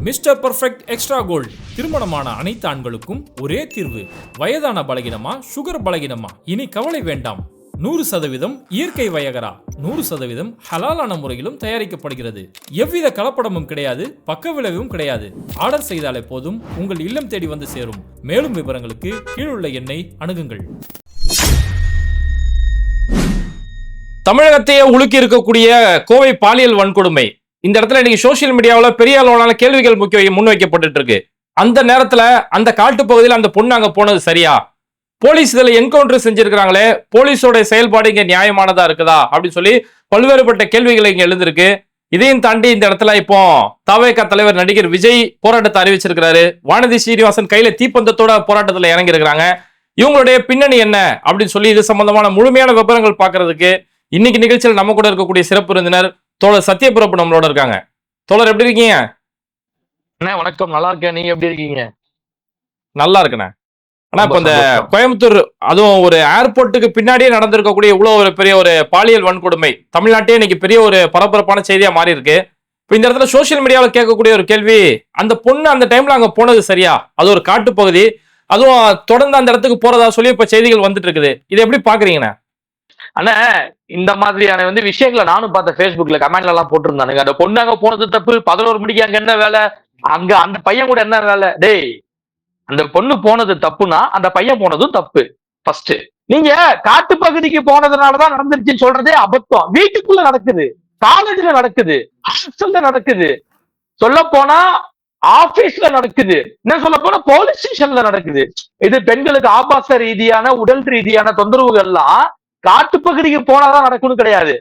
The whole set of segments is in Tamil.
மிஸ்டர் பர்ஃபெக்ட் எக்ஸ்ட்ரா கோல்டு திருமணமான அனைத்து ஆண்களுக்கும் ஒரே தீர்வு. வயதான பலகினமா, சுகர் பலகினமா, இனி கவலை வேண்டாம். 100% இயற்கை வயகரா, 100% ஹலாலான முறையிலும் தயாரிக்கப்படுகிறது. எவ்வித கலப்படமும் கிடையாது, பக்க விளைவும் கிடையாது. ஆர்டர் செய்தாலே போதும், உங்கள் இல்லம் தேடி வந்து சேரும். மேலும் விவரங்களுக்கு கீழுள்ள எண்ணை அணுகுங்கள். தமிழகத்தையே உலுக்கி இருக்கக்கூடிய கோவை பாலியல் வன்கொடுமை இந்த இடத்துல இன்னைக்கு சோசியல் மீடியாவில் பெரிய அளவிலான கேள்விகள் முன்வைக்கப்பட்டு இருக்கு. அந்த நேரத்துல அந்த காட்டு பகுதியில் அந்த பொண்ணு அங்க போனது சரியா? போலீஸ் இதுல என்கவுண்டர் செஞ்சிருக்காங்களே, போலீஸோட செயல்பாடு இங்க நியாயமானதா இருக்குதா அப்படின்னு சொல்லி பல்வேறுபட்ட கேள்விகள் இங்க எழுந்திருக்கு. இதையும் தாண்டி இந்த இடத்துல இப்போ தவேக தலைவர் நடிகர் விஜய் போராட்டத்தை அறிவிச்சிருக்கிறாரு. வானதி சீனிவாசன் கையில தீப்பந்தத்தோட போராட்டத்துல இறங்கி இருக்கிறாங்க. இவங்களுடைய பின்னணி என்ன அப்படின்னு சொல்லி இது சம்பந்தமான முழுமையான விவரங்கள் பாக்குறதுக்கு இன்னைக்கு நிகழ்ச்சியில் நம்ம கூட இருக்கக்கூடிய சிறப்பு விருந்தினர் தோழர் சத்யபிரபு நம்மளோட இருக்காங்க. தோழர் எப்படி இருக்கீங்க? வணக்கம், நல்லா இருக்கேன். நீங்க எப்படி இருக்கீங்க? நல்லா இருக்கண்ணே. ஆனா இப்ப இந்த கோயம்புத்தூர், அதுவும் ஒரு ஏர்போர்ட்டுக்கு பின்னாடியே நடந்திருக்கக்கூடிய இவ்வளவு ஒரு பெரிய ஒரு பாலியல் வன்கொடுமை தமிழ்நாட்டே இன்னைக்கு பெரிய ஒரு பரபரப்பான செய்தியா மாறி இருக்கு. இப்ப இந்த இடத்துல சோசியல் மீடியாவில் கேட்கக்கூடிய ஒரு கேள்வி, அந்த பொண்ணு அந்த டைம்ல அங்க போனது சரியா? அது ஒரு காட்டு பகுதி, அதுவும் தொடர்ந்து அந்த இடத்துக்கு போறதா சொல்லி இப்ப செய்திகள் வந்துட்டு இருக்குது. இதை எப்படி பாக்குறீங்கண்ணா? ஆனா இந்த மாதிரியான விஷயங்களை நானும் பார்த்தேன். பேஸ்புக்ல கமெண்ட்ல எல்லாம் போட்டிருந்தானுங்க, அந்த பொண்ணு அங்க போனது தப்பு, 11 மணிக்கு அங்க என்ன வேலை, அங்க அந்த பையன் கூட என்ன வேலை? டேய், அந்த பொண்ணு போனது தப்புனா அந்த பையன் போனதும் தப்பு. ஃபர்ஸ்ட் நீங்க காட்டு பகுதிக்கு போனதுனாலதான் நடந்துருச்சுன்னு சொல்றதே அபத்தம். வீட்டுக்குள்ள நடக்குது, காலேஜ்ல நடக்குது, ஹாஸ்டல்ல நடக்குது, சொல்ல போனா ஆபீஸ்ல நடக்குது, என்ன சொல்ல போனா போலீஸ் ஸ்டேஷன்ல நடக்குது. இது பெண்களுக்கு ஆபாச ரீதியான உடல் ரீதியான தொந்தரவுகள்லாம் காட்டுப்பகுதிக்கு போனாதான் நடக்கணும் கிடையாது.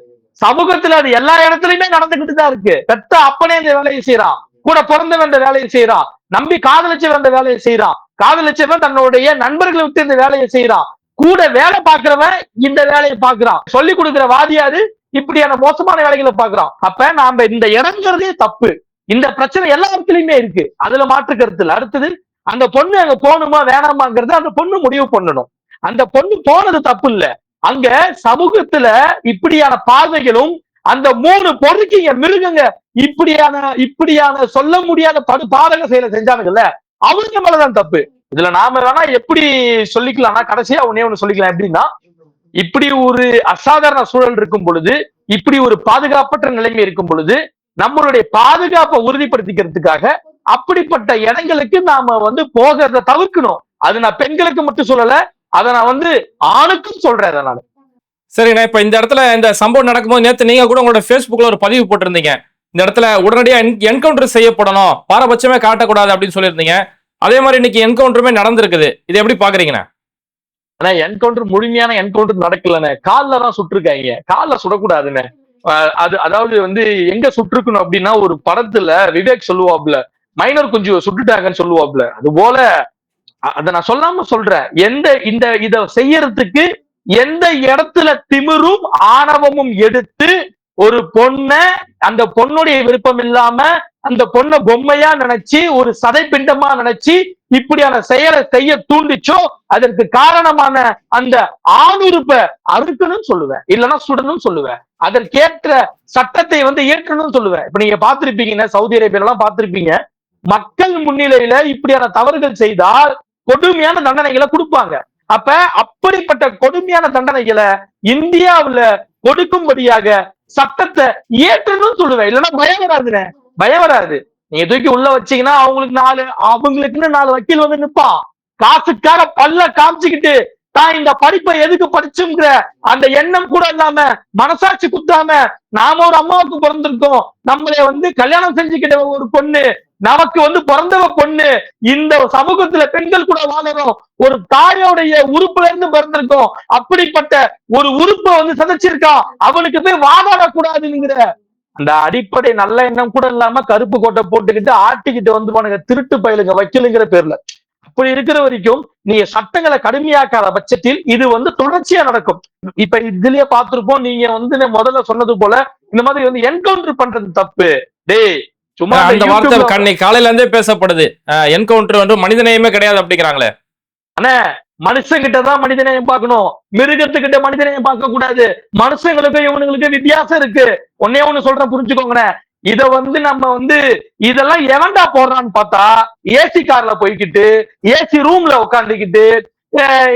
சமூகத்துல அது எல்லா இடத்துலயுமே நடந்துகிட்டு தான் இருக்கு. பெத்த அப்பனே இந்த வேலையை செய்யறான், கூட பிறந்தவன் இந்த வேலையை செய்யறான், நம்பி காதலிச்சவன் இந்த வேலையை செய்யறான், காதலிச்சவன் தன்னுடைய நண்பர்களை விட்டு இந்த வேலையை செய்யறான், கூட வேலை பார்க்கிறவன் இந்த வேலையை பார்க்கிறான், சொல்லி கொடுக்கிற வாதியாரு இப்படியான மோசமான வேலைகளை பார்க்கிறான். அப்ப நாம இந்த இடங்கிறதே தப்பு. இந்த பிரச்சனை எல்லா இடத்துலயுமே இருக்கு, அதுல மாற்று கருத்துல. அடுத்தது, அந்த பொண்ணு அங்க போகணுமா வேணாமாங்கிறது அந்த பொண்ணு முடிவு பண்ணணும். அந்த பொண்ணு போனது தப்பு இல்ல. அங்க சமூகத்துல இப்படியான பார்வைகளும் அந்த 3 பொறுக்கிங்க மிருகங்க இப்படியான சொல்ல முடியாத பாதக செயலை செஞ்சானுங்கல்ல, அவங்க மேலதான் தப்பு. இதுல நாம வேணா எப்படி சொல்லிக்கலாம்னா, கடைசியா ஒண்ணு சொல்லிக்கலாம். எப்படின்னா, இப்படி ஒரு அசாதாரண சூழல் இருக்கும் பொழுது, இப்படி ஒரு பாதுகாப்பற்ற நிலைமை இருக்கும் பொழுது, நம்மளுடைய பாதுகாப்பை உறுதிப்படுத்திக்கிறதுக்காக அப்படிப்பட்ட இடங்களுக்கு நாம போகிறத தவிர்க்கணும். அது நான் பெண்களுக்கு மட்டும் சொல்லல, அதை நான் ஆணுக்கும் சொல்றேன். அதனால சரிண்ணா, இப்ப இந்த இடத்துல இந்த சம்பவம் நடக்கும்போது நேத்து நீங்க கூட உங்களோட Facebookல ஒரு பதிவு போட்டிருந்தீங்க. இந்த இடத்துல உடனடியா என்கவுண்டர் செய்யப்படணும், பாரபட்சமே காட்டக்கூடாது அப்படின்னு சொல்லியிருந்தீங்க. அதே மாதிரி இன்னைக்கு என்கவுண்டருமே நடந்திருக்குது. இதை எப்படி பாக்குறீங்கண்ணா? ஆனா என்கவுண்டர் முழுமையான என்கவுண்டர் நடக்கலண்ணே. காலில் தான் சுட்டிருக்காங்க. காலில் சுடக்கூடாதுன்னு. அதாவது எங்க சுட்டிருக்கணும் அப்படின்னா, ஒரு படத்துல விவேக் சொல்லுவாப்ல, மைனர் கொஞ்சம் சுட்டுட்டாங்கன்னு சொல்லுவாப்ல. அது போல அதை நான் சொல்லாம சொல்றேன். இத செய்யறதுக்கு எந்த இடத்துல திமிரும் ஆணவமும் எடுத்து ஒரு பொண்ண, அந்த பொண்ணுடைய விருப்பம் இல்லாம அந்த பொண்ணை பொம்மையா நினைச்சு, ஒரு சதை பிண்டமா நினைச்சு இப்படியான செயலை செய்ய தூண்டிச்சோ, அதற்கு காரணமான அந்த ஆணுறுப்பை அறுக்கணும்னு சொல்லுவேன், இல்லைன்னா சுடணும்னு சொல்லுவேன். அதற்கேற்ற சட்டத்தை ஏற்றணும்னு சொல்லுவேன். இப்ப நீங்க பார்த்திருப்பீங்க, சவுதி அரேபியா எல்லாம் பார்த்திருப்பீங்க, மக்கள் முன்னிலையில இப்படியான தவறுகள் செய்தால் கொடுமையான தண்டனைகளை கொடுப்பாங்க. அப்ப அப்படிப்பட்ட கொடுமையான தண்டனைகளை இந்தியாவுல கொடுக்கும்படியாக சட்டத்தை ஏற்றணும்னு சொல்லுவேன். இல்லைன்னா பயம் வராதுன்னு. பயம் வராது. நீங்க தூக்கி உள்ள வச்சீங்கன்னா அவங்களுக்குன்னு 4 வக்கீல் நிற்பான். காசுக்காக பல்ல காமிச்சுக்கிட்டு தான் இந்த படிப்பை எதுக்கு படிச்சுங்கிற அந்த எண்ணம் கூட இல்லாம, மனசாட்சி குத்தாம, நாம ஒரு அம்மாவுக்கு பிறந்திருக்கோம், நம்மளை கல்யாணம் செஞ்சுக்கிட்ட ஒரு பொண்ணு, நமக்கு பிறந்தவ பொண்ணு, இந்த சமூகத்துல பெண்கள் கூட வாழறோம், ஒரு தாயோடைய உறுப்புல இருந்து பிறந்திருக்கோம், அப்படிப்பட்ட ஒரு உறுப்பை சதைச்சிருக்கான், அவனுக்கு போய் வாதாடக்கூடாதுங்கிற அந்த அடிப்படை நல்ல எண்ணம் கூட இல்லாம கருப்பு கோட்டை போட்டுக்கிட்டு ஆட்டிக்கிட்டு வந்துவானுங்க திருட்டு பயிலுங்க வக்கீலுங்கிற பேர்ல. அப்படி இருக்கிற வரைக்கும் நீங்க சட்டங்களை கடுமையாக்காத பட்சத்தில் இது தொடர்ச்சியா நடக்கும். இப்ப இதுலயே பார்த்திருப்போம். நீங்க முதல்ல சொன்னது போல இந்த மாதிரி என்கவுண்டர் பண்றது தப்பு. டேய், சும்மா அந்த வார்த்தை காலையில இருந்தே பேசப்படுது. என்கவுண்டர் மனிதநேயமே கிடையாது அப்படிங்கிறாங்களே. ஆனா மனுஷங்கிட்டதான் மனிதநேயம் பார்க்கணும், மிருகத்துக்கிட்ட மனிதநேயம் பார்க்க கூடாது. மனுஷங்களுக்கு இவனுங்களுக்கு வித்தியாசம் இருக்கு. ஒன்னே ஒண்ணு சொல்றேன், புரிஞ்சுக்கோங்க. இத வந்து நம்ம வந்து இதெல்லாம் எவன்டா போடுறான்னு பார்த்தா ஏசி கார்ல போய்கிட்டு ஏசி ரூம்ல உட்காந்துக்கிட்டு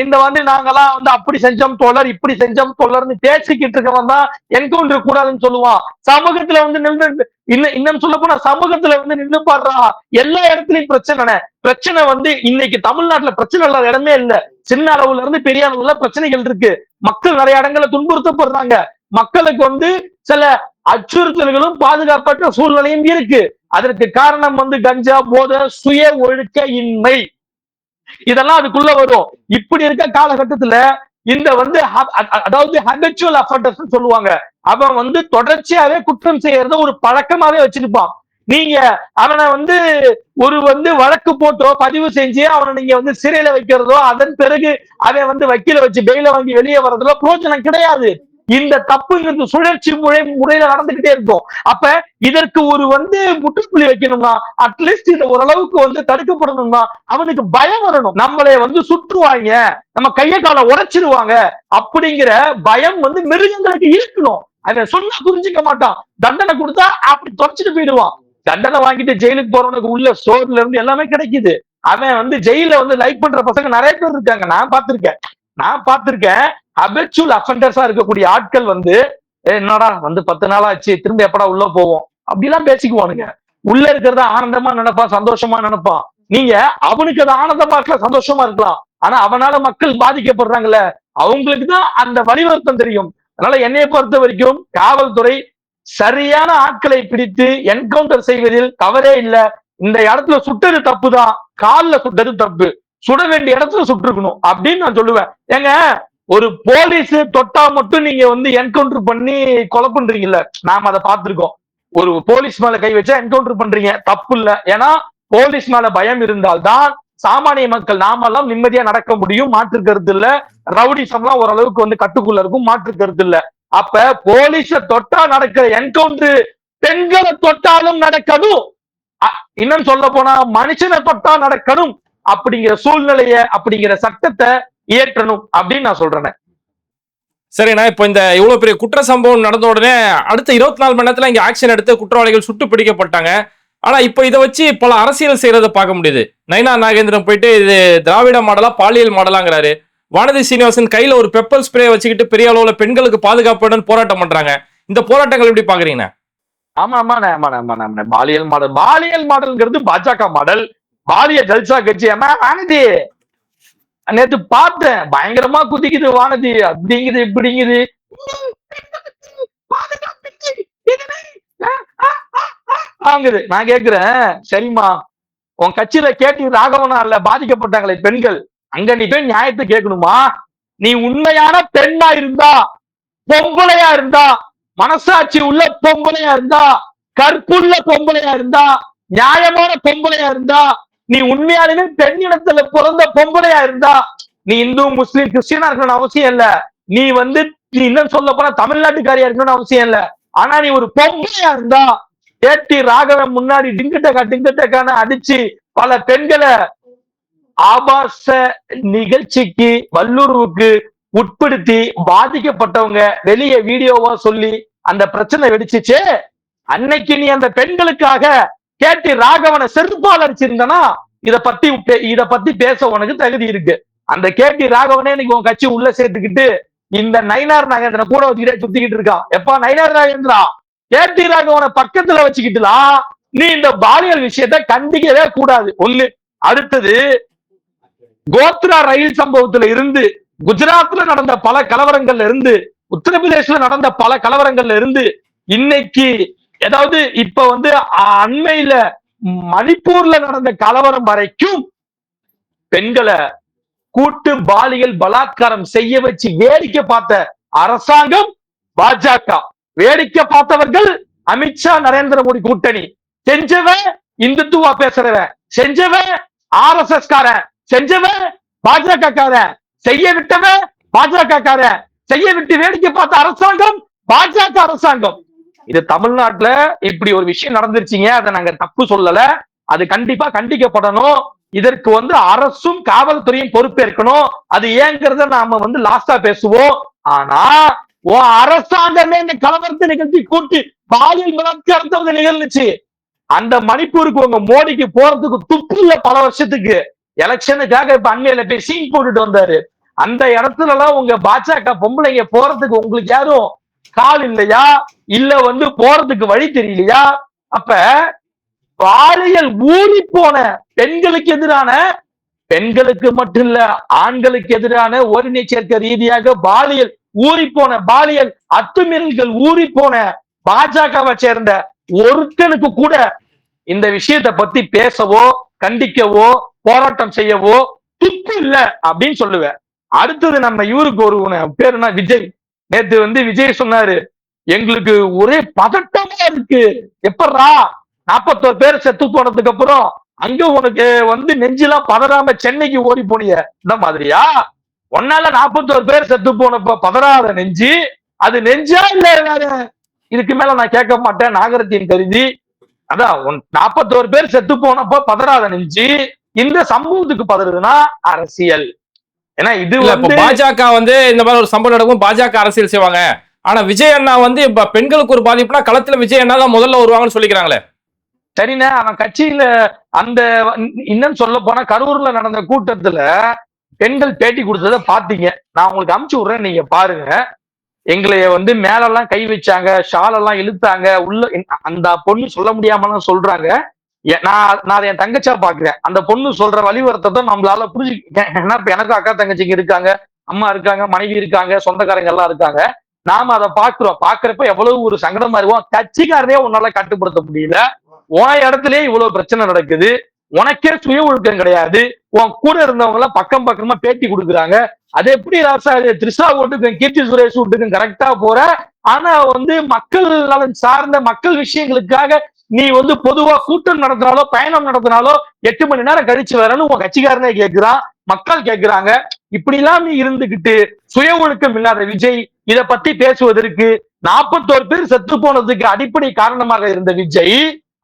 இந்த வந்து நாங்கெல்லாம் வந்து அப்படி செஞ்சோம் தோழர் இப்படி செஞ்சோம் தோழர்னு பேசிக்கிட்டு இருக்கவன் தான் என்கவுண்டர் கூடாதுன்னு சொல்லுவான். சமூகத்துல வந்து நின்று இன்னும் சொல்ல போனா சமூகத்துல வந்து நின்று பாடுறா. எல்லா இடத்துலயும் பிரச்சனை வந்து இன்னைக்கு தமிழ்நாட்டுல பிரச்சனை இல்லாத இடமே இல்ல. சின்ன அளவுல இருந்து பெரிய அளவுல பிரச்சனைகள் இருக்கு. மக்கள் நிறைய இடங்கள்ல துன்புறுத்தப்படுறாங்க. மக்களுக்கு வந்து சில அச்சுறுத்தல்களும் பாதுகாப்பற்ற சூழ்நிலையும் இருக்கு. அதற்கு காரணம் வந்து கஞ்சா போதை சுய ஒழுக்க இன்மை இதெல்லாம் அதுக்குள்ள வரும். இப்படி இருக்க காலகட்டத்துல இந்த வந்து அதாவது ஹேபிச்சுவல் அஃபெண்டர்ஸ் சொல்லுவாங்க. அவன் வந்து தொடர்ச்சியாவே குற்றம் செய்யறத ஒரு பழக்கமாவே வச்சிருப்பான். நீங்க அவனை வந்து ஒரு வந்து வழக்கு போட்டோ பதிவு செஞ்சு அவனை நீங்க வந்து சிறையில வைக்கிறதோ அதன் பிறகு அவன் வந்து வக்கீல வச்சு பெயில வாங்கி வெளியே வர்றதுல பிரோஜனம் கிடையாது. இந்த தப்புங்கிறது சுழற்சி முறையில நடந்துகிட்டே இருக்கும். அப்ப இதற்கு ஒரு வந்து முற்றுப்புள்ளி வைக்கணும்னா அட்லீஸ்ட் இதை ஓரளவுக்கு வந்து தடுக்கப்படணும்னா அவனுக்கு பயம் வரணும். நம்மளை வந்து சுற்றுவாங்க, நம்ம கைய காலை உடைச்சிருவாங்க அப்படிங்கிற பயம் வந்து மிருகங்களுக்கு இருக்கணும். அவன் சொன்னா புரிஞ்சுக்க மாட்டான். தண்டனை கொடுத்தா அப்படி தொடச்சிட்டு போயிடுவான். தண்டனை வாங்கிட்டு ஜெயிலுக்கு போறவனுக்கு உள்ள சோர்ல இருந்து எல்லாமே கிடைக்குது. அவன் வந்து ஜெயில வந்து லைக் பண்ற பசங்க நிறைய பேர் இருக்காங்க. நான் பார்த்திருக்கேன் ஹபிச்சுவல் அஃபெண்டர்ஸா இருக்கக்கூடிய ஆட்கள் வந்து என்னடா வந்து 10 நாள் ஆச்சு திரும்ப எப்படா உள்ள போவோம் அப்படிலாம் பேசிக்குவானுங்க. உள்ள இருக்கிறத ஆனந்தமா நினைப்பான், சந்தோஷமா நினைப்பான். நீங்க அவனுக்கு அது ஆனந்தமா இருக்கலாம், சந்தோஷமா இருக்கலாம். ஆனா அவனால மக்கள் பாதிக்கப்படுறாங்கல்ல, அவங்களுக்கு தான் அந்த வழிவர்த்தம் தெரியும். அதனால என்னைய பொறுத்த வரைக்கும் காவல்துறை சரியான ஆட்களை பிடித்து என்கவுண்டர் செய்வதில் தவறே இல்லை. இந்த இடத்துல சுட்டது தப்பு தான், காலில் சுட்டது தப்பு. சுட வேண்டிய இடத்துல சுட்டிருக்கணும் அப்படின்னு நான் சொல்லுவேன். ஏங்க ஒரு போலீஸ் தொட்டா மட்டும் நீங்க வந்து என்கவுண்டர் பண்ணி கொலை பண்றீங்கல்ல, நாம அதை பார்த்திருக்கோம். ஒரு போலீஸ் மேல கை வச்சா என்கவுண்டர் பண்றீங்க, தப்பு இல்ல. ஏன்னா போலீஸ் மேல பயம் இருந்தால்தான் சாமானிய மக்கள் நாமெல்லாம் நிம்மதியா நடக்க முடியும், மாற்று கருத்து இல்ல. ரவுடிசம்லாம் ஓரளவுக்கு வந்து கட்டுக்குள்ள இருக்கும், மாற்று கருத்து இல்ல. அப்ப போலீஸ தொட்டா நடக்கிற என்கவுண்டர் பெண்களை தொட்டாலும் நடக்கணும். இன்னும் சொல்ல போனா மனுஷனை தொட்டா நடக்கணும் அப்படிங்கிற சூழ்நிலைய அப்படிங்கிற சட்டத்தை இயற்றணும் அப்படின்னு நான் சொல்றேன். சரிண்ணா, இப்போ இந்த இவ்வளவு பெரிய குற்ற சம்பவம் நடந்த உடனே அடுத்த 24 மணி நேரத்துல இங்க ஆக்ஷன் எடுத்து குற்றவாளிகள் சுட்டு பிடிக்கப்பட்டாங்க. ஆனா இப்போ இதை வச்சு பல அரசியல் செய்யறதை பார்க்க முடியுது. நயினா நாகேந்திரன் போயிட்டு இது திராவிட மாடலா பாலியல் மாடலாங்கிறாரு. வானதி சீனிவாசன் கையில ஒரு பெப்பர் ஸ்ப்ரே வச்சுக்கிட்டு பெரிய அளவுல பெண்களுக்கு பாதுகாப்புடன் போராட்டம் பண்றாங்க. இந்த போராட்டங்கள் எப்படி பாக்குறீங்க? ஆமா பாலியல் மாடல்ங்கிறது பாஜக மாடல். பாலிய ஜல்சா கட்சி வானதி நேத்து பார்த்தேன், பயங்கரமா குதிக்குது வானதி, அப்படிங்குது இப்படிங்குது. நான் கேக்குறேன், சரிம்மா உன் கட்சியில கேட்டு ராகவனா இல்ல பாதிக்கப்பட்டாங்களே பெண்கள், அங்க நீ போய் நியாயத்தை கேட்கணுமா? நீ உண்மையான பெண்ணா இருந்தா, பொம்பளையா இருந்தா, மனசாட்சி உள்ள பொம்பளையா இருந்தா, கற்புள்ள பொம்பளையா இருந்தா, நியாயமான பொம்பளையா இருந்தா, நீ உண்மையாலுமே பெண்ணிடத்துல பிறந்த பொம்பளையா இருந்தா, நீ இந்து முஸ்லீம் கிறிஸ்டியனா இருக்கணும்னு அவசியம் இல்ல. நீ வந்து நீ இன்னும் சொல்ல போனா தமிழ்நாட்டுக்காரியா இருக்கணும்னு அவசியம் இல்ல. ஆனா நீ ஒரு பொம்பளையா இருந்தா, கேட்டி ராகவன் முன்னாடி டிங்கட்டக்கான அடிச்சு பல பெண்களை ஆபாச நிகழ்ச்சிக்கு வல்லுறவுக்கு உட்படுத்தி பாதிக்கப்பட்டவங்க வெளியே வீடியோவா சொல்லி அந்த பிரச்சனை வெடிச்சிச்சு. அன்னைக்கு நீ அந்த பெண்களுக்காக கேட்டி ராகவனை செருப்பால் அடிச்சிருந்தனா இத பத்தி பேச உனக்கு தகுதி இருக்கு. அந்த கேட்டி ராகவனே இன்னைக்கு உன் கட்சி உள்ள சேர்த்துக்கிட்டு இந்த நயினார் நாகேந்திரன் கூட வச்சுக்கிட்டே சுத்திக்கிட்டு இருக்கான். எப்பா நயினார் நாகேந்திரா, கேட்டி ராகவனை பக்கத்துல வச்சுக்கிட்டுலாம் நீ இந்த பாலியல் விஷயத்தை கண்டிக்கவே கூடாது. ஒண்ணு. அடுத்தது, கோத்ரா ரயில் சம்பவத்துல இருந்து, குஜராத்ல நடந்த பல கலவரங்கள்ல இருந்து, உத்தரப்பிரதேசல நடந்த பல கலவரங்கள்ல இருந்து, இன்னைக்கு ஏதாவது இப்ப வந்து அண்மையில மணிப்பூர்ல நடந்த கலவரம் வரைக்கும் பெண்களை கூட்டு பாலியல் பலாத்காரம் செய்ய வச்சு வேடிக்கை பார்த்த அரசாங்கம் பாஜக. வேடிக்கை பார்த்தவர்கள் அமித்ஷா நரேந்திர மோடி கூட்டணி. செஞ்சவன் இந்துத்துவா பேசுறவன், செஞ்சவன் RSS காரன், செஞ்சவன் பாஜக காரன், செய்ய விட்டவன் பாஜக காரன், செய்ய விட்டு வேடிக்கை பார்த்த அரசாங்கம் பாஜக அரசாங்கம். இது தமிழ்நாட்டுல இப்படி ஒரு விஷயம் நடந்துருச்சுங்க. அதை நாங்க தப்பு சொல்லல, அது கண்டிப்பா கண்டிக்கப்படணும். இதற்கு வந்து அரசும் காவல்துறையும் பொறுப்பேற்கணும். அது ஏங்கிறத நாம வந்து லாஸ்டா பேசுவோம். ஆனா அரசாங்கமே இந்த கலவரத்தை நிகழ்ச்சி கூட்டி பாலியல் பலாத்காரத்தை வந்து நிகழ்ந்துச்சு. அந்த மணிப்பூருக்கு உங்க மோடிக்கு போறதுக்கு துப்பு இல்ல பல வருஷத்துக்கு. எலெக்ஷனுக்காக இப்ப அண்மையில போய் சீன் போட்டுட்டு வந்தாரு. அந்த இடத்துல எல்லாம் உங்க பாஜக பொம்பளைங்க போறதுக்கு உங்களுக்கு யாரும் கால் இல்லையா? இல்ல வந்து போறதுக்கு வழி தெரியலையா? அப்ப பாலியல் ஊறி போன பெண்களுக்கு எதிரான, பெண்களுக்கு மட்டும் இல்ல ஆண்களுக்கு எதிரான ஓரினை சேர்க்கை ரீதியாக பாலியல் ஊறி போன, பாலியல் அத்துமீறல்கள் ஊறி போன பாஜகவை சேர்ந்த ஒருத்தனுக்கு கூட இந்த விஷயத்தை பத்தி பேசவோ கண்டிக்கவோ போராட்டம் செய்யவோ துப்பு இல்ல அப்படின்னு சொல்லுவேன். அடுத்தது நம்ம இவருக்கு ஒரு பேர் என்ன, விஜய். நேத்து வந்து விஜய் சொன்னாரு, எங்களுக்கு ஒரே பதட்டமா இருக்கு. எப்படா 41 பேர் செத்து போனதுக்கு அப்புறம் அங்க உனக்கு வந்து நெஞ்செல்லாம் பதறாம சென்னைக்கு ஓடி போனிய இந்த மாதிரியா? ஒன்னால 41 பேர் செத்து போனப்ப பதறாத நெஞ்சு அது நெஞ்சா இல்ல வேற? இதுக்கு மேல நான் கேட்க மாட்டேன் நாகரத்தின் கருதி. அதான் 41 பேர் செத்து போனப்ப பதறாத நெஞ்சு இந்த சம்பவத்துக்கு பதறுதுன்னா அரசியல். ஏன்னா இது இல்ல இப்ப வந்து பாஜக வந்து இந்த மாதிரி ஒரு சம்பவம் நடக்கும் பாஜக அரசியல் செய்வாங்க. ஆனா விஜய் அண்ணா வந்து இப்ப பெண்களுக்கு ஒரு பாதிப்புனா களத்துல விஜய் அண்ணா தான் முதல்ல வருவாங்கன்னு சொல்லிக்கிறாங்களே. சரிண்ணே, அவன் கட்சியில அந்த இன்னும் சொல்ல போனா கரூர்ல நடந்த கூட்டத்துல பெண்கள் பேட்டி கொடுத்ததை பாத்தீங்க. நான் உங்களுக்கு அமுச்சு விடுறேன், நீங்க பாருங்க. எங்களைய வந்து மேலெல்லாம் கை வச்சாங்க, ஷால் எல்லாம் இழுத்தாங்க உள்ள. அந்த பொண்ணு சொல்ல முடியாமலாம் சொல்றாங்க. நான் என் தங்கச்சா பாக்குறேன். அந்த பொண்ணு சொல்ற வழிவரத்தை நம்மளால புரிஞ்சு. ஏன்னா இப்ப எனக்கு அக்கா தங்கச்சிங்க இருக்காங்க, அம்மா இருக்காங்க, மனைவி இருக்காங்க, சொந்தக்காரங்க எல்லாம் இருக்காங்க. நாம அதை பாக்குறோம். பாக்குறப்ப எவ்வளவு ஒரு சங்கடமா இருக்கும். கட்சிக்காரனே உன்னால கட்டுப்படுத்த முடியல, உன் இடத்துலயே இவ்வளவு பிரச்சனை நடக்குது, உனக்கே சுய ஒழுக்கம் கிடையாது, உன் கூட இருந்தவங்க எல்லாம் பக்கம் பக்கமா பேட்டி கொடுக்குறாங்க. அது எப்படி ராசா த்ரிஷா ஓட்டுக்கும் கீர்த்தி சுரேஷ் ஓட்டுக்கும் கரெக்டா போற, ஆனா வந்து மக்கள் நலன் சார்ந்த மக்கள் விஷயங்களுக்காக நீ வந்து பொதுவா கூட்டம் நடத்தினாலோ பயணம் நடத்தினாலோ 8 மணி நேரம் கழிச்சு வரன்னு உன் கட்சிக்காரனே கேட்கிறான், மக்கள் கேட்கிறாங்க. இப்படி எல்லாம் நீ இருந்துகிட்டு சுய ஒழுக்கம் இல்லாத விஜய் இத பத்தி பேசுவதற்கு 41 பேர் செத்து போனதுக்கு அடிப்படை காரணமாக இருந்த விஜய்,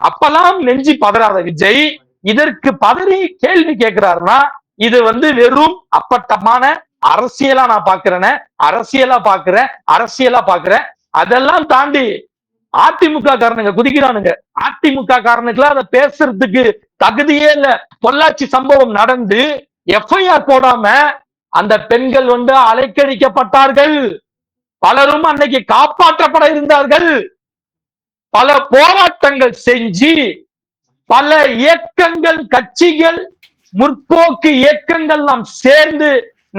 அப்பெல்லாம் நெஞ்சி பதறாத விஜய் இதற்கு பதறி கேள்வி கேட்கிறாருன்னா இது வந்து வெறும் அப்பட்டமான அரசியலா நான் பாக்குறேன், அரசியலா பாக்குறேன். அதெல்லாம் தாண்டி அதிமுக காரனுங்க குதிக்கிறானுங்க. அதிமுக காரனுக்குலாம் அதை பேசுறதுக்கு தகுதியே இல்ல. பொள்ளாச்சி சம்பவம் நடந்து எஃப்ஐஆர் போடாம அந்த பெண்கள் வந்து அலைக்கழிக்கப்பட்டார்கள். பலரும் அன்னைக்கு காப்பாற்றப்பட இருந்தார்கள். பல போராட்டங்கள் செஞ்சு பல இயக்கங்கள், கட்சிகள், முற்போக்கு இயக்கங்கள் நாம் சேர்ந்து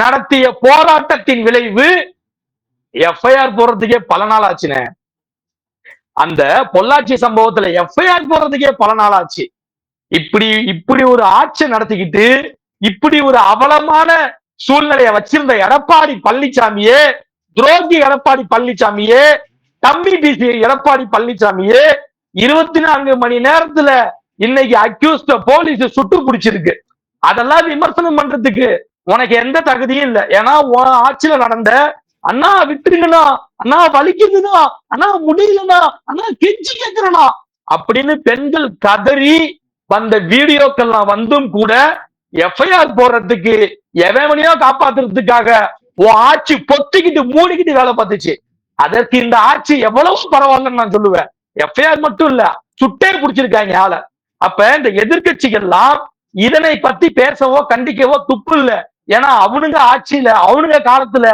நடத்திய போராட்டத்தின் விளைவு எஃப்ஐஆர் போடுறதுக்கே பல நாள் ஆச்சுனே. அந்த பொள்ளாச்சி சம்பவத்துல எஃப்ஐஆர் போடுறதுக்கே பல நாள் ஆச்சு. இப்படி ஒரு ஆட்சி நடத்திக்கிட்டு இப்படி ஒரு அவலமான சூழ்நிலையை வச்சிருந்த எடப்பாடி பழனிசாமியே, துரோகி எடப்பாடி பழனிசாமியே, தம்பி பிசி எடப்பாடி பழனிசாமியே 24 மணி நேரத்துல இன்னைக்கு அக்யூஸ்ட போலீஸ் சுட்டு பிடிச்சிருக்கு. அதெல்லாம் விமர்சனம் பண்றதுக்கு உனக்கு எந்த தகுதியும் இல்லை. ஏன்னா உன் ஆட்சியில நடந்த அண்ணா விட்டுருங்கண்ணா, அண்ணா வலிக்குதுண்ணா, அண்ணா முடியலண்ணா, அண்ணா கெஞ்சி கேட்கிறனா அப்படின்னு பெண்கள் கதறி வந்த வீடியோக்கள்லாம் வந்தும் கூட எஃப்ஐஆர் போடுறதுக்கு எவனையோ காப்பாத்துறதுக்காக உன் ஆட்சி பொத்திக்கிட்டு மூடிக்கிட்டு வேலை பார்த்துச்சு. அதற்கு இந்த ஆட்சி எவ்வளவு பரவாயில்லன்னு நான் சொல்லுவேன். எஃப்ஐஆர் மட்டும் இல்ல, சுட்டே பிடிச்சிருக்காங்க ஆளை. அப்ப இந்த எதிர்கட்சிகள்லாம் இதனை பத்தி பேசவோ கண்டிக்கவோ துப்பு இல்ல. ஏன்னா அவனுங்க ஆட்சியில அவனுங்க காலத்துல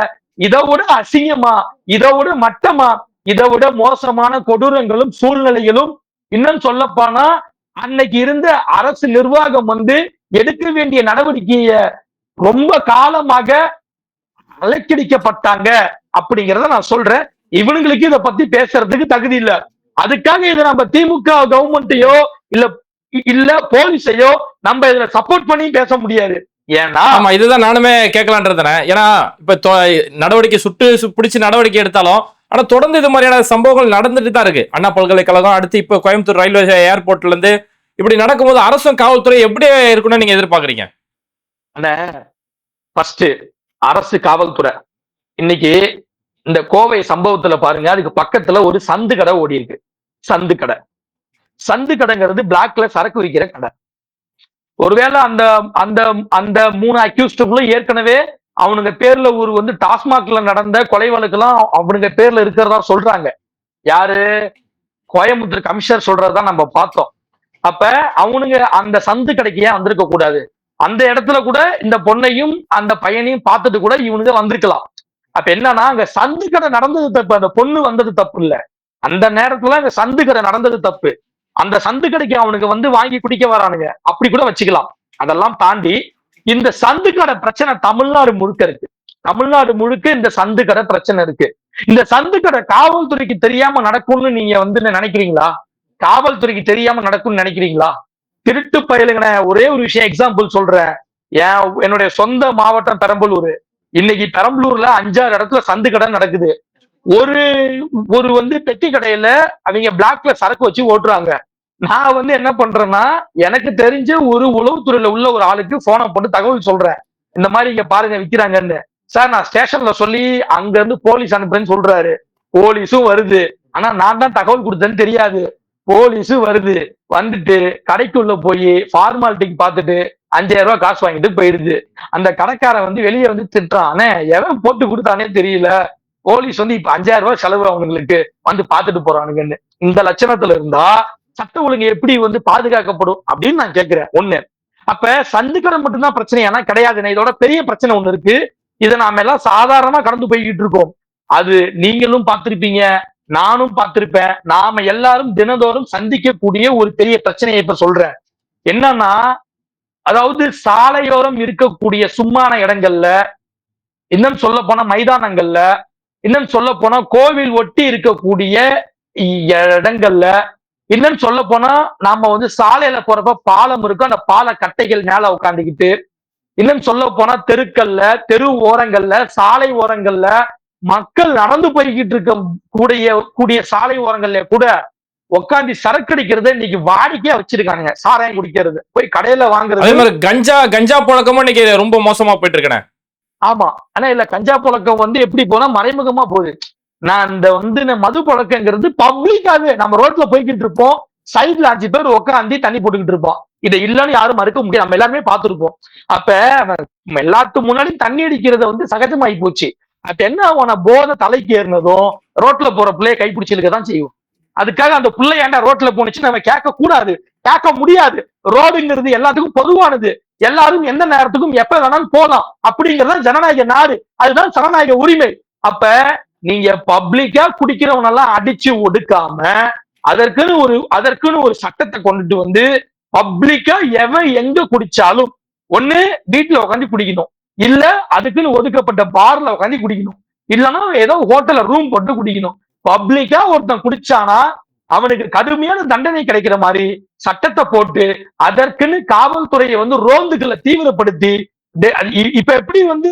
இதை விட அசிங்கமா, இதை விட மட்டமா, இதை விட மோசமான கொடூரங்களும் சூழ்நிலைகளும் இன்னும் சொல்ல போனா அன்னைக்கு இருந்த அரசு நிர்வாகம் வந்து எடுக்க வேண்டிய நடவடிக்கைய ரொம்ப காலமாக அலைக்கடிக்கப்பட்டாங்க அப்படிங்கிறத நான் சொல்றேன். இவனுங்களுக்கு இதை பத்தி பேசுறதுக்கு தகுதி இல்ல. அதுக்காக இதை நம்ம திமுக கவர்மெண்ட்டையோ இல்ல போலீஸையோ நம்ம இதுல சப்போர்ட் பண்ணி பேச முடியாது. ஏன்னா ஆமா, இதுதான் நானுமே கேட்கலான்றதுனேன். ஏன்னா இப்ப நடவடிக்கை சுட்டு பிடிச்சு நடவடிக்கை எடுத்தாலும் ஆனா தொடர்ந்து இது மாதிரியான சம்பவங்கள் நடந்துட்டு தான் இருக்கு. அண்ணா பல்கலைக்கழகம், அடுத்து இப்ப கோயம்புத்தூர் ரயில்வே ஏர்போர்ட்ல இருந்து இப்படி நடக்கும்போது அரசும் காவல்துறை எப்படி இருக்குன்னு நீங்க எதிர்பார்க்கறீங்க? அரசு காவல்துறை இன்னைக்கு இந்த கோவை சம்பவத்துல பாருங்க, அதுக்கு பக்கத்துல ஒரு சந்து கடை ஓடி இருக்கு. சந்து கடைங்கிறது பிளாக்ல சரக்கு விற்கிற கடை. ஒருவேளை அந்த அந்த அந்த 3 அக்யூஸ்டுகளும் ஏற்கனவே அவனுங்க பேர்ல ஒரு வந்து டாஸ்மாக்ல நடந்த கொலை வழக்கெல்லாம் அவனுங்க பேர்ல இருக்கிறதா சொல்றாங்க. யாரு? கோயம்புத்தூர் கமிஷனர் சொல்றதுதான் நம்ம பார்த்தோம். அப்ப அவனுங்க அந்த சந்து கடைக்கு ஏன் வந்திருக்க கூடாது? அந்த இடத்துல கூட இந்த பொண்ணையும் அந்த பையனையும் பார்த்துட்டு கூட இவனுங்க வந்திருக்கலாம். அப்ப என்னன்னா அங்க சந்து கடை நடந்தது தப்பு, அந்த பொண்ணு வந்தது தப்பு இல்ல. அந்த நேரத்துல அங்க சந்து கடை நடந்தது தப்பு. அந்த சந்து கடைக்கு அவனுக்கு வந்து வாங்கி குடிக்க வரானுங்க, அப்படி கூட வச்சுக்கலாம். அதெல்லாம் தாண்டி இந்த சந்து கடை பிரச்சனை தமிழ்நாடு முழுக்க இருக்கு. தமிழ்நாடு முழுக்க இந்த சந்து கடை பிரச்சனை இருக்கு. இந்த சந்து கடை காவல்துறைக்கு தெரியாம நடக்கும்னு நீங்க வந்து நினைக்கிறீங்களா? காவல்துறைக்கு தெரியாம நடக்கும்னு நினைக்கிறீங்களா? திருட்டு பயலுங்கன ஒரே ஒரு விஷயம் எக்ஸாம்பிள் சொல்றேன். என்னுடைய சொந்த மாவட்டம் பெரம்பலூர். இன்னைக்கு பெரம்பலூர்ல 5-6 இடத்துல சந்து கடை நடக்குது. ஒரு ஒரு வந்து பெட்டி கடையில அவங்க பிளாக்ல சரக்கு வச்சு ஓட்டுறாங்க. நான் வந்து என்ன பண்றேன்னா, எனக்கு தெரிஞ்ச ஒரு உளவுத்துறையில உள்ள ஒரு ஆளுக்கு போனை போட்டு தகவல் சொல்றேன். இந்த மாதிரி இங்க பாருங்க விக்கிறாங்கன்னு. சார் நான் ஸ்டேஷன்ல சொல்லி அங்க இருந்து போலீஸ் அனுப்புறேன்னு சொல்றாரு. போலீஸும் வருது. ஆனா நான் தான் தகவல் கொடுத்தேன்னு தெரியாது. போலீஸும் வருது. வந்துட்டு கடைக்குள்ள போய் ஃபார்மாலிட்டிக்கு பார்த்துட்டு 5000 ரூபாய் காசு வாங்கிட்டு போயிடுது. அந்த கடைக்காரன் வந்து வெளியே வந்து திட்டுறான், அண்ணே எவன் போட்டு கொடுத்தானே தெரியல, போலீஸ் வந்து இப்ப 5000 ரூபாய் செலவு அவங்களுக்கு வந்து பார்த்துட்டு போறானுங்கன்னு. இந்த லட்சணத்துல இருந்தா சட்ட ஒழுங்கு எப்படி வந்து பாதுகாக்கப்படும் அப்படின்னு நான் கேட்கிறேன். ஒண்ணு. அப்ப சந்துக்கடை மட்டும்தான் பிரச்சனையானா கிடையாதுண்ணே. இதோட பெரிய பிரச்சனை ஒண்ணு இருக்கு. இதை நாம எல்லாம் சாதாரணமா கடந்து போய்கிட்டு இருக்கோம். அது நீங்களும் பார்த்திருப்பீங்க, நானும் பார்த்திருப்பேன். நாம எல்லாரும் தினந்தோறும் சந்திக்கக்கூடிய ஒரு பெரிய பிரச்சனையை இப்ப சொல்றேன். என்னன்னா, அதாவது சாலையோரம் இருக்கக்கூடிய சும்மான இடங்கள்ல, இன்னும் சொல்ல போனா மைதானங்கள்ல, இன்னும் சொல்ல போனா கோவில் ஒட்டி இருக்கக்கூடிய இடங்கள்ல, இன்னும் சொல்ல போனா நாம வந்து சாலையில போறப்ப பாலம் இருக்கும், அந்த பால கட்டைகள் மேல உட்காந்துக்கிட்டு, இன்னும் சொல்ல போனா தெருக்கள்ல, தெரு ஓரங்கள்ல, சாலை ஓரங்கள்ல, மக்கள் நடந்து போய்கிட்டு இருக்க கூடிய சாலை ஓரங்கள்ல கூட உட்காந்து சரக்கு அடிக்கிறத இன்னைக்கு வாடிக்கையா வச்சிருக்கானுங்க. சாராயம் குடிக்கிறது, போய் கடையில வாங்குறது. அதே மாதிரி கஞ்சா புழக்கமும் இன்னைக்கு ரொம்ப மோசமா போயிட்டு இருக்கேன். ஆமா, ஆனா இல்ல கஞ்சா புழக்கம் வந்து எப்படி போனா மறைமுகமா போகுது. நான் இந்த வந்து மது பழக்கங்கிறது பப்ளிக்காவே நம்ம ரோட்ல போய்கிட்டு இருப்போம், சைட்ல 5 பேர் உட்காந்து தண்ணி போட்டுக்கிட்டு இருப்போம். இதை இல்லன்னு யாரும் மறுக்க முடியாது, நம்ம எல்லாருமே பார்த்திருப்போம். அப்ப எல்லாத்து முன்னாடி தண்ணி அடிக்கிறத வந்து சகஜமாயி போச்சு. அப்ப என்ன ஆகும், போதை தலைக்கு ஏறினதும் ரோட்ல போற பிள்ளைய கைப்பிடிச்சிருக்கதான் செய்யும். அதுக்காக அந்த பிள்ளை ஏன்டா ரோட்ல போனுச்சு நம்ம கேட்க கூடாது, கேட்க முடியாது. ரோடுங்கிறது எல்லாத்துக்கும் பொதுவானது. எல்லாரும் எந்த நேரத்துக்கும் எப்ப வேணாலும் போலாம். அப்படிங்கறது ஜனநாயக நாடு, அதுதான் ஜனநாயக உரிமை. அப்ப நீங்க பப்ளிக்கா குடிக்கிறவனெல்லாம் அடிச்சு ஒடுக்காம அதற்குன்னு ஒரு சட்டத்தை கொண்டுட்டு வந்து பப்ளிக்கா எவன் எங்க குடிச்சாலும் ஒண்ணு வீட்டுல உட்காந்து குடிக்கணும், இல்ல அதுக்குன்னு ஒதுக்கப்பட்ட பார்ல உட்காந்து குடிக்கணும், இல்லைன்னா ஏதோ ஹோட்டல்ல ரூம் போட்டு குடிக்கணும். பப்ளிக்கா ஒருத்தன் குடிச்சானா அவனுக்கு கடுமையான தண்டனை கிடைக்கிற மாதிரி சட்டத்தை போட்டு அதற்குன்னு காவல்துறையை வந்து ரோந்துகளை தீவிரப்படுத்தி, இப்ப எப்படி வந்து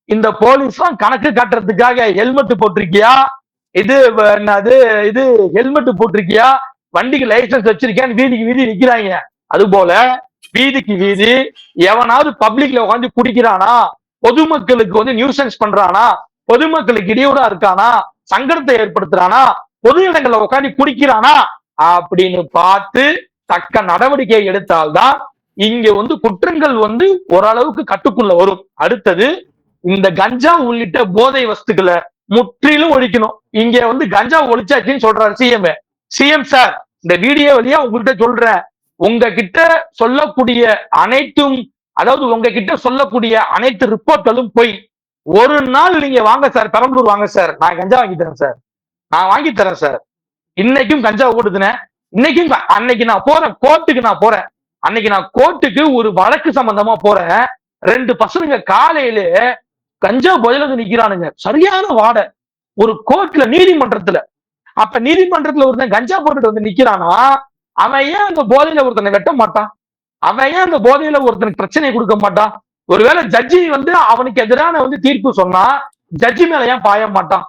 இந்த போலீஸ் எல்லாம் கணக்கு காட்டுறதுக்காக ஹெல்மெட் போட்டிருக்கியா, இது ஹெல்மெட் போட்டிருக்கியா, வண்டிக்கு லைசன்ஸ் வச்சிருக்கியான்னு வீதிக்கு வீதி நிக்கிறாங்க. அது போல வீதிக்கு வீதி எவனாவது பப்ளிக்ல உட்காந்து குடிக்கிறானா, பொதுமக்களுக்கு வந்து நியூசன்ஸ் பண்றானா, பொதுமக்களுக்கு இடையூறா இருக்கானா, சங்கடத்தை ஏற்படுத்துறானா, பொது இடங்கள்ல உட்காந்து குடிக்கிறானா அப்படின்னு பார்த்து தக்க நடவடிக்கை எடுத்தால்தான் இங்க வந்து குற்றங்கள் வந்து ஓரளவுக்கு கட்டுக்குள்ள வரும். அடுத்தது இந்த கஞ்சா உள்ளிட்ட போதை வஸ்துக்களை முற்றிலும் ஒழிக்கணும். இங்க வந்து கஞ்சா ஒழிச்சாச்சுன்னு சொல்றாரு சிஎம் சார், இந்த வீடியோ வழியா உங்ககிட்ட சொல்றேன், உங்ககிட்ட சொல்லக்கூடிய அனைத்தும், அதாவது உங்ககிட்ட சொல்லக்கூடிய அனைத்து ரிப்போர்ட்களும் போய் ஒரு நாள் நீங்க வாங்க சார், பெரம்பலூர் வாங்க சார், நான் கஞ்சா வாங்கி தரேன் சார், நான் வாங்கி தரேன் சார். இன்னைக்கும் கஞ்சா ஓடுதுனேன். இன்னைக்கும் அன்னைக்கு நான் போறேன் கோர்ட்டுக்கு, நான் போறேன் அன்னைக்கு நான் கோர்ட்டுக்கு ஒரு வழக்கு சம்பந்தமா போறேன். 2 பசங்க காலையில கஞ்சா போயில நிக்கிறானுங்க, சரியான வாடை ஒரு கோர்ட்ல, நீதிமன்றத்துல. அப்ப நீதிமன்றத்துல ஒருத்தன் கஞ்சா போட்டுட்டு வந்து நிக்கிறானா, அவன் ஏன் அந்த போதையில ஒருத்தனை வெட்ட மாட்டான்? அவன் ஏன் அந்த போதையில ஒருத்தனுக்கு பிரச்சனை கொடுக்க மாட்டான்? ஒருவேளை ஜட்ஜி வந்து அவனுக்கு எதிரான வந்து தீர்ப்பு சொன்னா ஜட்ஜி மேல ஏன் பாய மாட்டான்?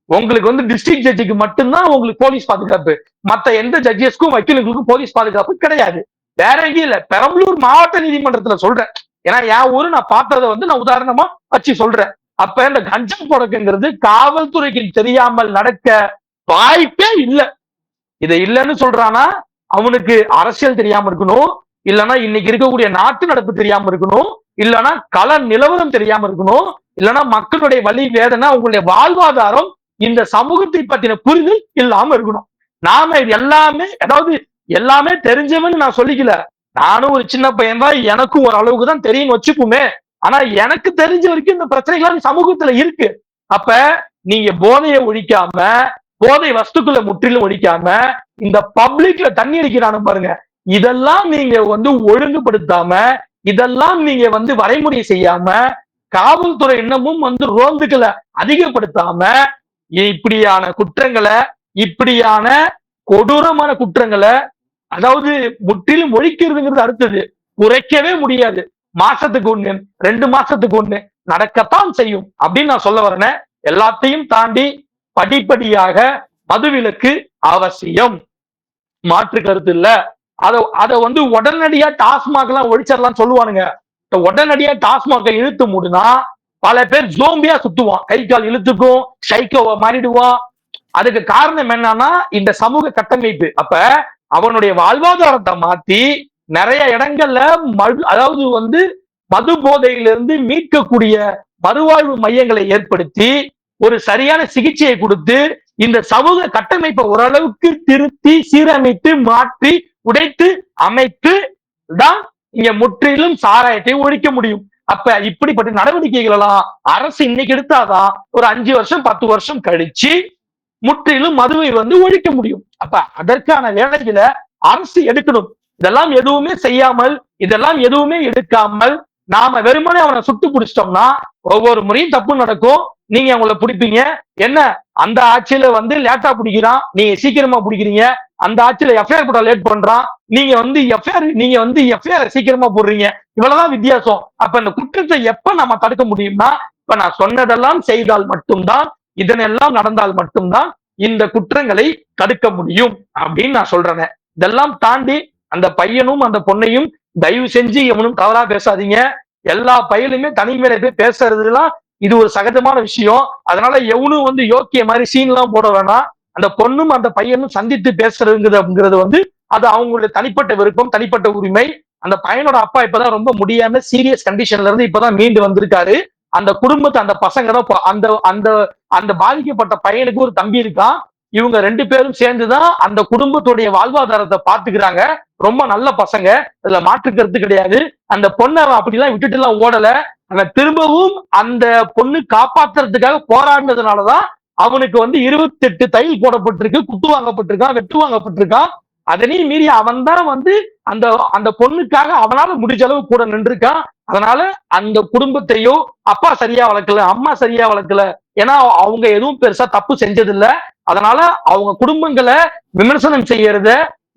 உங்களுக்கு வந்து டிஸ்ட்ரிக்ட் ஜட்ஜிக்கு மட்டும்தான் உங்களுக்கு போலீஸ் பாதுகாப்பு, மத்த எந்த ஜட்ஜஸ்க்கும் வக்கீலுக்கும் போலீஸ் பாதுகாப்பு கிடையாது. வேற எங்கேயும் இல்ல, பெரம்பலூர் மாவட்ட நீதிமன்றத்துல சொல்றேன். ஏன்னா என் ஊரு நான் பார்த்ததை வந்து நான் உதாரணமா வச்சு சொல்றேன். அப்ப இந்த கஞ்சா புழக்கங்கிறது காவல்துறைக்கு தெரியாமல் நடக்க வாய்ப்பே இல்லை. இதை இல்லைன்னு சொல்றானா அவனுக்கு அரசியல் தெரியாம இருக்கணும், இல்லைன்னா இன்னைக்கு இருக்கக்கூடிய நாட்டு நடப்பு தெரியாம இருக்கணும், இல்லைன்னா கள நிலவரம் தெரியாம இருக்கணும், இல்லைன்னா மக்களுடைய வலி வேதனை, அவங்களுடைய வாழ்வாதாரம், இந்த சமூகத்தை பத்தின புரிதல் இல்லாம இருக்கணும். நாம இது எல்லாமே, அதாவது எல்லாமே தெரிஞ்சவன்னு நான் சொல்லிக்கல. நானும் ஒரு சின்ன பையன் தான், எனக்கும் ஒரு அளவுக்கு தான் தெரியும்னு வச்சுக்குமே. ஆனா எனக்கு தெரிஞ்ச வரைக்கும் இந்த பிரச்சனைகள் சமூகத்துல இருக்கு. அப்ப நீங்க போதையை ஒழிக்காம, போதை வஸ்துக்களை முற்றிலும் ஒழிக்காம, இந்த பப்ளிக்ல தண்ணி அடிக்கிறானு பாருங்க, இதெல்லாம் நீங்க வந்து ஒழுங்குபடுத்தாம, இதெல்லாம் நீங்க வந்து வரைமுறை செய்யாம, காவல்துறை இன்னமும் வந்து ரோந்துகளை அதிகப்படுத்தாம, இப்படியான குற்றங்களை, இப்படியான கொடூரமான குற்றங்களை, அதாவது முற்றிலும் ஒழிக்கிறதுங்கிறது அடுத்தது, குறைக்கவே முடியாது. மாசத்துக்கு ஒண்ணு, 2 மாசத்துக்கு ஒண்ணு நடக்கத்தான் செய்யும் அப்படின்னு நான் சொல்ல வரேன். எல்லாத்தையும் தாண்டி படிப்படியாக மதுவிலக்கு அவசியம், மாற்று கருத்து இல்ல. அத வந்து உடனடியா டாஸ்மாக் எல்லாம் ஒழிச்சிடலாம் சொல்லுவானுங்க. உடனடியா டாஸ்மாக இழுத்து மூடுனா பல பேர் ஜோம்பியா சுத்துவான், கை கால் இழுத்துக்கும், சைக்கோவா மாறிடுவான். அதுக்கு காரணம் என்னன்னா இந்த சமூக கட்டமைப்பு. அப்ப அவனுடைய வாழ்வாதாரத்தை மாத்தி நிறைய இடங்கள்ல அதாவது வந்து மது போதையிலிருந்து மீட்கக்கூடிய மறுவாழ்வு மையங்களை ஏற்படுத்தி ஒரு சரியான சிகிச்சையை கொடுத்து இந்த சமூக கட்டமைப்பை ஓரளவுக்கு திருத்தி சீரமைத்து மாற்றி உடைத்து அமைத்து தான் இங்க முற்றிலும் சாராயத்தை ஒழிக்க முடியும். அப்ப இப்படிப்பட்ட நடவடிக்கைகள் எல்லாம் அரசு இன்னைக்கு எடுத்தாதான் ஒரு 5 வருஷம் 10 வருஷம் கழிச்சு முற்றிலும் மதுவை வந்து ஒழிக்க முடியும். அப்ப அதற்கான வேலைகளை அரசு எடுக்கணும். இதெல்லாம் எதுவுமே செய்யாமல், இதெல்லாம் எதுவுமே எடுக்காமல் நாம வெறுமனே அவனை சுட்டு பிடிச்சிட்டோம்னா ஒவ்வொரு முறையும் தப்பு நடக்கும். நீங்க அவங்கள பிடிப்பீங்க. என்ன அந்த ஆட்சியில வந்து லேட்டா பிடிக்கிறான், நீங்க சீக்கிரமா பிடிக்கிறீங்க. அந்த ஆட்சியில எஃப்ஐஆர் போட லேட் பண்றான், நீங்க வந்து எஃப்ஐஆர் சீக்கிரமா போடுறீங்க. இவ்வளவுதான் வித்தியாசம். அப்ப இந்த குற்றத்தை எப்ப நம்ம தடுக்க முடியும்னா, இப்ப நான் சொன்னதெல்லாம் செய்தால் மட்டும்தான், இதனெல்லாம் நடந்தால் மட்டும்தான் இந்த குற்றங்களை தடுக்க முடியும் அப்படின்னு நான் சொல்றேன். இதெல்லாம் தாண்டி அந்த பையனும் அந்த பொண்ணையும் தயவு செஞ்சு எவனும் தவறா பேசாதீங்க. எல்லா பையனுமே தனிமையில போய் பேசுறதுலாம் இது ஒரு சகஜமான விஷயம். அதனால எவனும் வந்து யோக்கிய மாதிரி சீன் எல்லாம் போட வேணாம். அந்த பொண்ணும் அந்த பையனும் சந்தித்து பேசுறதுங்கிறது வந்து அது அவங்களுடைய தனிப்பட்ட விருப்பம், தனிப்பட்ட உரிமை. அந்த பையனோட அப்பா இப்பதான் ரொம்ப முடியாம சீரியஸ் கண்டிஷன்ல இருந்து இப்பதான் மீண்டு வந்திருக்காரு. அந்த குடும்பத்தை அந்த பசங்க தான் அந்த அந்த அந்த பாதிக்கப்பட்ட பையனுக்கு ஒரு தம்பி இருக்கான். இவங்க 2 பேரும் சேர்ந்துதான் அந்த குடும்பத்துடைய வாழ்வாதாரத்தை பாத்துக்கிறாங்க. ரொம்ப நல்ல பசங்க, அதுல மாற்று கருத்து கிடையாது. அந்த பொண்ணை அப்படிலாம் விட்டுட்டு எல்லாம் ஓடல. அவன் திரும்பவும் அந்த பொண்ணு காப்பாத்துறதுக்காக போராடினதுனாலதான் அவனுக்கு வந்து 28 தையல் போடப்பட்டிருக்கு, குத்து வாங்கப்பட்டிருக்கான், வெட்டு வாங்கப்பட்டிருக்கான். அதனையும் மீறி அவன் தான் வந்து அந்த அந்த பொண்ணுக்காக அவனால முடிஞ்ச அளவு கூட நின்றுருக்கான். அதனால அந்த குடும்பத்தையோ அப்பா சரியா வளர்க்கல, அம்மா சரியா வளர்க்கல, ஏன்னா அவங்க எதுவும் பெருசா தப்பு செஞ்சது இல்ல. அதனால அவங்க குடும்பங்களை விமர்சனம் செய்யறத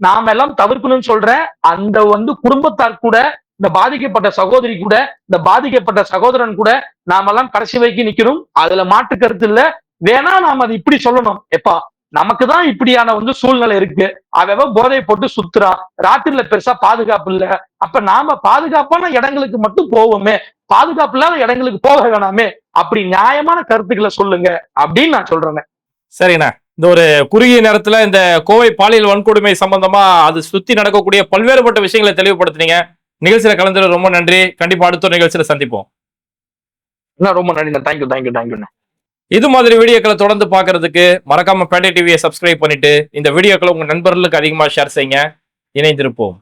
நாம எல்லாம் தவிர்க்கணும்னு சொல்றேன். அந்த வந்து குடும்பத்தார் கூட, இந்த பாதிக்கப்பட்ட சகோதரி கூட, இந்த பாதிக்கப்பட்ட சகோதரன் கூட நாம எல்லாம் கடைசி வரைக்கும் நிக்கணும். அதுல மாற்று கருத்து இல்ல. வேணா நாம அது இப்படி சொல்லணும், எப்பா நமக்கு தான் இப்படியான வந்து சூழ்நிலை இருக்கு, அவன் போதை போட்டு சுத்துறான், ராத்திரில பெருசா பாதுகாப்பு இல்ல, அப்ப நாம பாதுகாப்பான இடங்களுக்கு மட்டும் போவோமே, பாதுகாப்பு இல்லாத இடங்களுக்கு போக வேணாமே, அப்படி நியாயமான கருத்துக்களை சொல்லுங்க அப்படின்னு நான் சொல்றேன். சரிண்ணா, இந்த ஒரு குறுகிய நேரத்துல இந்த கோவை பாலியல் வன்கொடுமை சம்பந்தமா அது சுத்தி நடக்கக்கூடிய பல்வேறுபட்ட விஷயங்களை தெளிவுபடுத்தினீங்க. நிகழ்ச்சியில கலந்துள்ள ரொம்ப நன்றி. கண்டிப்பா அடுத்த நிகழ்ச்சியில சந்திப்போம். ரொம்ப நன்றி. தேங்க்யூ. இது மாதிரி வீடியோக்களை தொடர்ந்து பார்க்கறதுக்கு மறக்காம பேட்டை டிவியை சப்ஸ்கிரைப் பண்ணிட்டு இந்த வீடியோக்களை உங்க நண்பர்களுக்கு அதிகமா ஷேர் செய்யுங்க. இணைந்திருப்போம்.